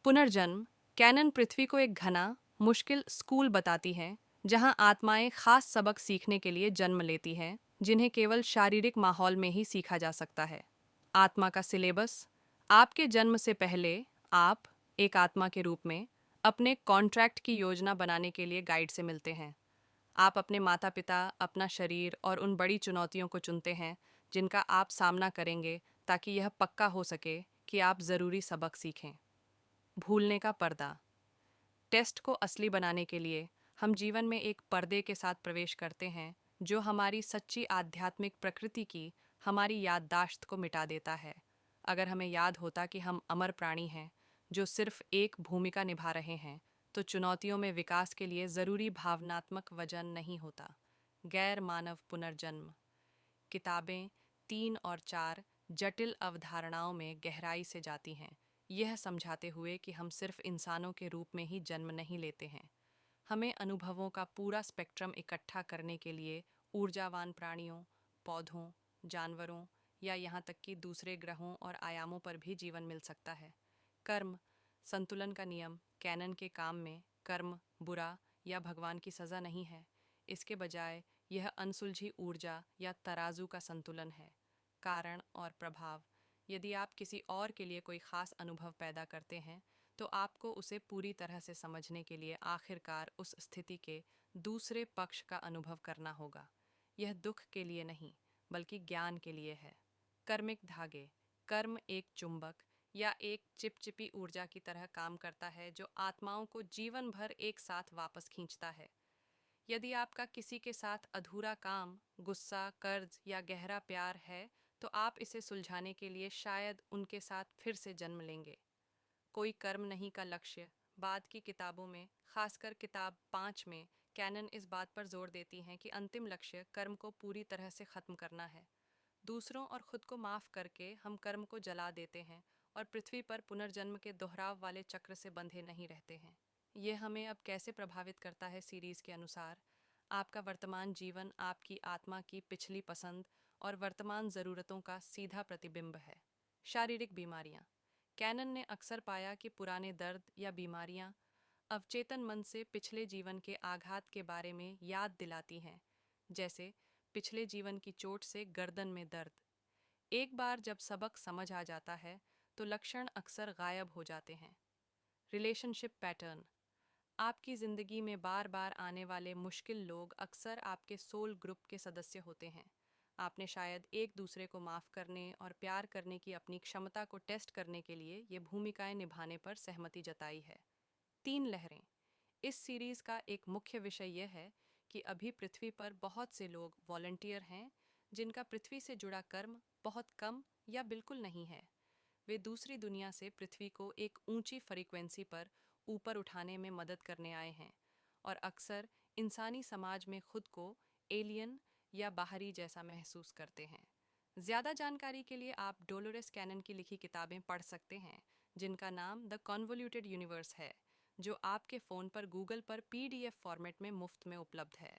पुनर्जन्म कैनन पृथ्वी को एक घना, मुश्किल स्कूल बताती है जहां आत्माएं खास सबक सीखने के लिए जन्म लेती हैं, जिन्हें केवल शारीरिक माहौल में ही सीखा जा सकता है। आत्मा का सिलेबस। आपके जन्म से पहले आप एक आत्मा के रूप में अपने कॉन्ट्रैक्ट की योजना बनाने के लिए गाइड से मिलते हैं। आप अपने माता पिता, अपना शरीर और उन बड़ी चुनौतियों को चुनते हैं जिनका आप सामना करेंगे, ताकि यह पक्का हो सके कि आप ज़रूरी सबक सीखें। भूलने का पर्दा। टेस्ट को असली बनाने के लिए हम जीवन में एक पर्दे के साथ प्रवेश करते हैं जो हमारी सच्ची आध्यात्मिक प्रकृति की हमारी याददाश्त को मिटा देता है। अगर हमें याद होता कि हम अमर प्राणी हैं जो सिर्फ एक भूमिका निभा रहे हैं, तो चुनौतियों में विकास के लिए ज़रूरी भावनात्मक वजन नहीं होता। गैर मानव पुनर्जन्म। किताबें 3 और 4 जटिल अवधारणाओं में गहराई से जाती हैं, यह समझाते हुए कि हम सिर्फ इंसानों के रूप में ही जन्म नहीं लेते हैं। हमें अनुभवों का पूरा स्पेक्ट्रम इकट्ठा करने के लिए ऊर्जावान प्राणियों, पौधों, जानवरों या यहाँ तक कि दूसरे ग्रहों और आयामों पर भी जीवन मिल सकता है। कर्म संतुलन का नियम। कैनन के काम में कर्म बुरा या भगवान की सज़ा नहीं है। इसके बजाय यह अनसुलझी ऊर्जा या तराजू का संतुलन है। कारण और प्रभाव। यदि आप किसी और के लिए कोई खास अनुभव पैदा करते हैं, तो आपको उसे पूरी तरह से समझने के लिए आखिरकार उस स्थिति के दूसरे पक्ष का अनुभव करना होगा। यह दुख के लिए नहीं, बल्कि ज्ञान के लिए है। कर्मिक धागे। कर्म एक चुंबक या एक चिपचिपी ऊर्जा की तरह काम करता है जो आत्माओं को जीवन भर एक साथ वापस खींचता है। यदि आपका किसी के साथ अधूरा काम, गुस्सा, कर्ज या गहरा प्यार है, तो आप इसे सुलझाने के लिए शायद उनके साथ फिर से जन्म लेंगे। कोई कर्म नहीं का लक्ष्य। बाद की किताबों में, खासकर किताब 5 में, कैनन इस बात पर जोर देती हैं कि अंतिम लक्ष्य कर्म को पूरी तरह से खत्म करना है। दूसरों और खुद को माफ करके हम कर्म को जला देते हैं और पृथ्वी पर पुनर्जन्म के दोहराव वाले चक्र से बंधे नहीं रहते हैं। ये हमें अब कैसे प्रभावित करता है? सीरीज के अनुसार, आपका वर्तमान जीवन आपकी आत्मा की पिछली पसंद और वर्तमान ज़रूरतों का सीधा प्रतिबिंब है। शारीरिक बीमारियां। कैनन ने अक्सर पाया कि पुराने दर्द या बीमारियां अवचेतन मन से पिछले जीवन के आघात के बारे में याद दिलाती हैं, जैसे पिछले जीवन की चोट से गर्दन में दर्द। एक बार जब सबक समझ आ जाता है, तो लक्षण अक्सर गायब हो जाते हैं। Relationship pattern. आपकी ज़िंदगी में बार बार आने वाले मुश्किल लोग अक्सर आपके सोल ग्रुप के सदस्य होते हैं। आपने शायद एक दूसरे को माफ़ करने और प्यार करने की अपनी क्षमता को टेस्ट करने के लिए ये भूमिकाएं निभाने पर सहमति जताई है। 3 लहरें। इस सीरीज़ का एक मुख्य विषय यह है कि अभी पृथ्वी पर बहुत से लोग वॉलंटियर हैं जिनका पृथ्वी से जुड़ा कर्म बहुत कम या बिल्कुल नहीं है। वे दूसरी दुनिया से पृथ्वी को एक ऊंची फ्रीक्वेंसी पर ऊपर उठाने में मदद करने आए हैं और अक्सर इंसानी समाज में खुद को एलियन या बाहरी जैसा महसूस करते हैं। ज़्यादा जानकारी के लिए आप डोलोरेस कैनन की लिखी किताबें पढ़ सकते हैं, जिनका नाम द कॉन्वोल्यूटेड यूनिवर्स है, जो आपके फ़ोन पर गूगल पर PDF फॉर्मेट में मुफ्त में उपलब्ध है।